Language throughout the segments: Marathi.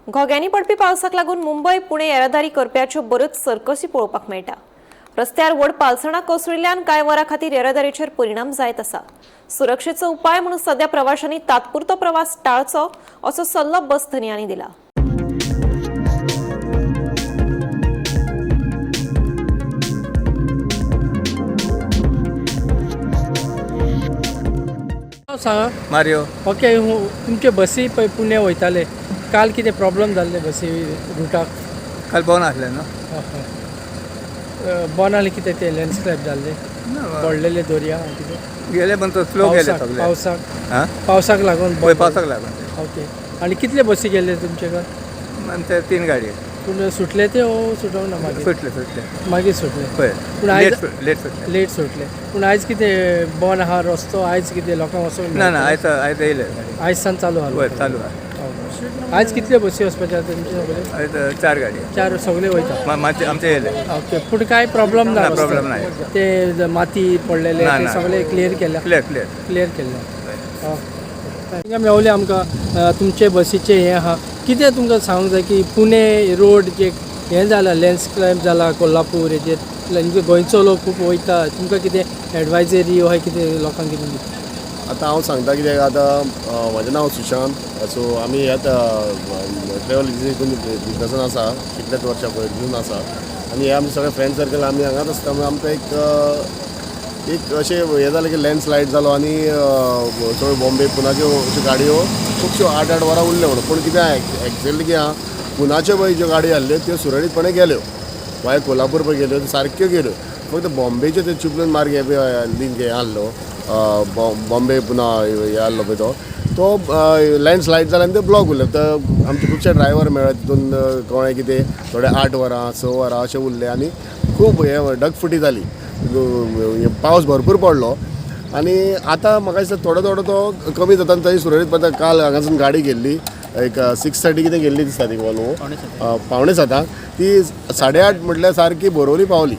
घोग्यांनी पडपी पावसाक लागून मुंबई पुणे येरादारी करप्याच्यो बऱ्योच सर्कसी पळोवपाक मेळटा। रस्त्यार व्हड पालसणां कोसळिल्ल्यान कांय वरां खातीर येरादारीचेर परिणाम जायत आसा। सुरक्षेचो उपाय म्हणून सध्या प्रवाशांनी तात्पुरतो प्रवास टाळचो असो सल्लो बस धन्यांनी दिला। सांगा मारियो ओके तुमचे बसी पळय पुणे वयताले काल कितें प्रॉब्लेम जाल्ले बसी रुटाक काल बंद आसलें न्हू बंद आले कितें ते लँडस्लायड जाल्ले पडलेले दर्या कितें गेले पण तो स्लो गेले सगळे पावसाक लागून पळय पावसाक लागून ओके आणि कितले बसी गेले तुमचे काय आनी ते 3 गाडये पूण सुटले ते सुटोंक ना मागीर सुटले मागीर सुटले पळय पूण आयज लेट सुटले लेट सुटले पूण आयज कितें बंद आहा रस्तो आयज कितें लोकांक वचूंक ना ना आयज येयले आयज सान चालू आहा पळय चालू आहा आयज कितले बसी वचपाचे आहा तुमचे सगळे आयज 4 गाडये 4 सगळे वयता आमचे येयले ओके पूण काय प्रॉब्लेम ना प्रॉब्लेम नाही ते माती पडलेले ते सगळे क्लियर क्लियर केले हिंगा मेवले आमकां तुमचे बसीचे हें आहा कितें तुमकां सांगूंक जाय की पुणे रोड जे हें जाला लँडस्लायड जाला कोल्हापूर हेजेर गोंयचो लोक खूब वयता तुमकां कितें एडवायजरी वा कितें लोकांक कितें दिता आतां हांव सांगता कित्याक आतां म्हजें नांव सुशांत सो आमी ट्रॅवल एजन्सीतून बिजनसान आसा कितलेच वर्सां पयलींसून आसा आनी हे आमचे सगळे फ्रेंड सर्कल आमी हांगाच आसता म्हणून आमकां एक अशें हें जालें की लँडस्लायड जालो आनी सगळ्यो बॉम्बे पुनाच्यो अश्यो गाडयो खुबश्यो 8 वरां उरल्यो म्हणून पूण कितें एक्झॅक्टली कितें आहा पुनाच्यो पळय ज्यो गाडयो आसल्यो त्यो सुरळीतपणे गेल्यो वाया कोल्हापूर पळय गेल्यो सारक्यो गेल्यो फक्त बॉम्बेच्यो त्यो चिपलून मार्ग लिंक हें आसलो बॉम्बे पुना हे आसलो पळय तो लँडस्लायड जालो आनी ते ब्लॉक उरले तर आमचे खुबशे ड्रायव्हर मेळ्ळे तितून कोणें कितें थोडे 8 वरां 6 वरां अशें उरले आनी खूब हे डगफुटी जाली पावस भरपूर पडलो आनी आतां म्हाका दिसता थोडो थोडो तो कमी जाता आनी थंय सुरळीत पडटा काल हांगासून गाडी गेल्ली एक 6:30 कितें गेल्ली दिसता ती वॉल्वो 6:45 ती 8:30 म्हटल्यार सारकी बोरवली पावली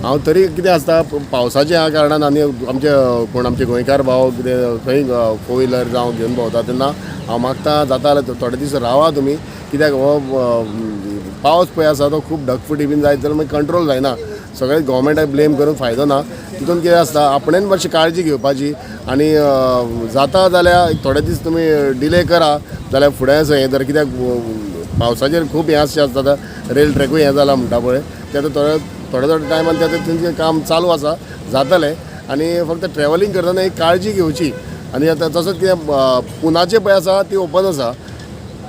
हांव तरी कितें आसता पावसाच्या ह्या कारणान आनी आमचे गोंयकार भाव कितें खंय 4 व्हिलर जावं घेवन भोंवता तेन्ना हांव मागता जाता जाल्यार थोडे दीस रावा तुमी कित्याक हो पावस पळय आसा तो खूब ढगफुटी बीन जायत जाल्यार मागीर कंट्रोल जायना सगळें गोवोरमेंटाक ब्लेम करून फायदो ना तितून कितें आसता आपणेन मातशी काळजी घेवपाची आनी जाता जाल्यार थोडे दीस तुमी डिले करा जाल्यार फुडें हें जर कित्याक पावसाचेर खूब हें आसता रेल ट्रॅकूय हें जाला म्हणटा पळय तें आतां थोड्या टायमान तेंचें काम चालू आसा जातलें आनी फक्त ट्रॅव्हलिंग करतना एक काळजी घेवची आनी आतां तसोच कितें पुनाचें पळय आसा ती ओपन आसा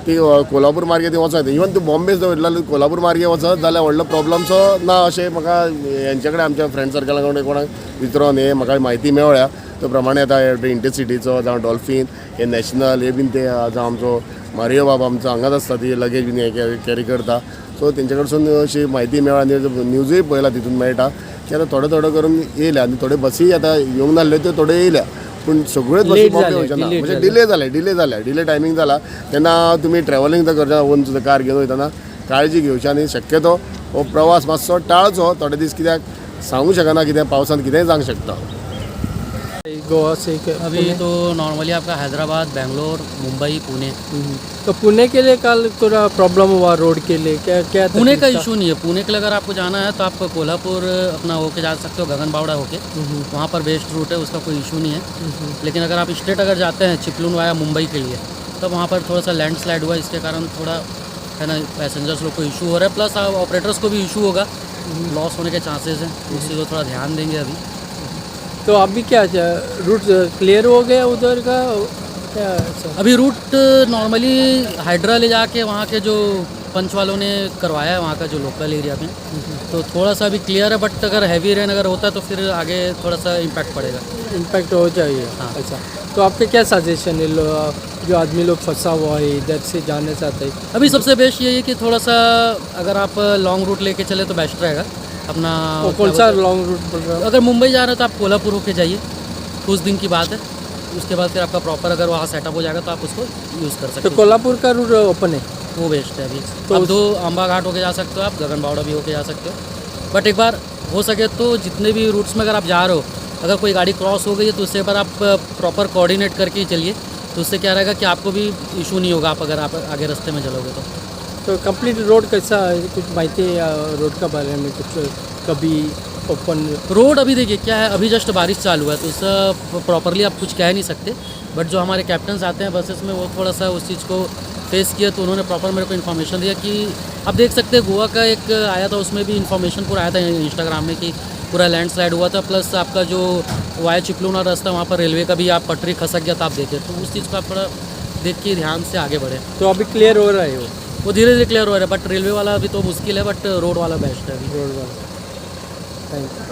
ती कोल्हापूर मार्गे ती वचत इवन तूं बॉम्बे जर वयतलो कोल्हापूर मार्गे वचत जाल्यार व्हडलो प्रॉब्लमचो ना अशें म्हाका हेंचे कडेन आमच्या फ्रेंड सर्कला कडेन कोणाक विचारून हे म्हाका म्हायती मेवळ्या त्या प्रमाणे आतां इंटरसिटीचो जावं डॉल्फीन हे नॅशनल हे बीन ते जावं आमचो मारियो बाबा आमचो हांगाच आसता ती लगेज बीन हे कॅरी करता सो तेंचे कडसून अशी म्हायती मेळ्ळा आनी न्यूजूय पळयला तितून मेळटा की आतां थोडे करून येयल्या आनी थोडे बसी आतां येवंक नासल्यो त्यो थोड्यो येयल्या पूण सगळ्योच बसी बॉम्बे वयचे ना म्हणजे डिले टायमींग जाला तेन्ना तुमी ट्रॅव्हलिंग जर करता ओन सुद्दां कार घेवन वयतना काळजी घेवची आनी शक्यतो हो प्रवास मातसो टाळचो थोडे दीस कित्याक सांगूं शकना कितें पावसान कितेंय जावंक शकता गोवा से अभी तो नॉर्मली आपका हैदराबाद, बेंगलोर, मुंबई, पुणे। तो पुणे के लिए कल थोड़ा प्रॉब्लम हुआ रोड के लिए क्या पुणे का इशू नहीं है। पुणे के लिए अगर आपको जाना है तो आप कोल्हापुर अपना होके जा सकते हो, गगन बावड़ा होके वहाँ पर बेस्ट रूट है, उसका कोई इशू नहीं है। लेकिन अगर आप स्ट्रेट अगर जाते हैं चिपलून वाया मुंबई के लिए तब वहाँ पर थोड़ा सा लैंडस्लाइड हुआ, इसके कारण थोड़ा है ना पैसेंजर्स लोग को इशू हो रहा है, प्लस ऑपरेटर्स को भी इशू होगा, लॉस होने के चांसेस हैं, उसी को थोड़ा ध्यान देंगे अभी। तो अभी क्या रूट क्लियर हो गया उधर का क्या? अभी रूट नॉर्मली हाइड्रा ले जाके वहाँ के जो पंच वालों ने करवाया है वहाँ का जो लोकल एरिया में, तो थोड़ा सा अभी क्लियर है, बट अगर हैवी रेन अगर होता है तो फिर आगे थोड़ा सा इम्पैक्ट पड़ेगा। इम्पैक्ट हो जाइए। हाँ। अच्छा, तो आपके क्या सजेशन है जो आदमी लोग फंसा हुआ है इधर से जाना चाहते हैं? अभी सबसे बेस्ट यही है कि थोड़ा सा अगर आप लॉन्ग रूट लेके चले तो बेस्ट रहेगा अपना। कौन सा लॉन्ग रूट बोल रहा है? अगर मुंबई जा रहे हो तो आप कोल्हापुर होके जाइए, कुछ दिन की बात है, उसके बाद फिर आपका प्रॉपर अगर वहाँ सेटअप हो जाएगा तो आप उसको यूज़ कर सकते तो हो। कोल्हापुर का रूट ओपन है, वो बेस्ट है अभी। तो तो आप 2 अम्बा घाट होके जा सकते हो, आप गगन बावड़ा भी होके जा सकते हो, बट एक बार हो सके तो जितने भी रूट्स में अगर आप जा रहे हो, अगर कोई गाड़ी क्रॉस हो गई है तो उससे एक बार आप प्रॉपर कोऑर्डिनेट करके ही चलिए, तो उससे क्या रहेगा कि आपको भी इशू नहीं होगा, आप अगर आप आगे रास्ते में चलोगे तो कंप्लीट रोड कैसा है? कुछ माहिती है या रोड का बारे में कुछ कभी ओपन? रोड अभी देखिए क्या है, अभी जस्ट बारिश चालू है तो उससे प्रॉपरली आप कुछ कह नहीं सकते, बट जो हमारे कैप्टन्स आते हैं बसेस में वो थोड़ा सा उस चीज़ को फेस किया तो उन्होंने प्रॉपर मेरे को इन्फॉर्मेशन दिया कि आप देख सकते हैं गोवा का एक आया था, उसमें भी इन्फॉर्मेशन पूरा आया था इंस्टाग्राम में कि पूरा लैंडस्लाइड हुआ था, प्लस आपका जो वाया चिपलून और रास्ता वहाँ पर रेलवे का भी आप पटरी खसक गया था, आप देखे तो उस चीज़ को आप थोड़ा देख के ध्यान से आगे बढ़े। तो अभी क्लियर हो रहा है वो धीरे धीरे क्लियर हो रहा है, बट रेलवे वाला अभी तो मुश्किल है, बट रोड वाला बेस्ट है अभी। रोड वाला? Thank you.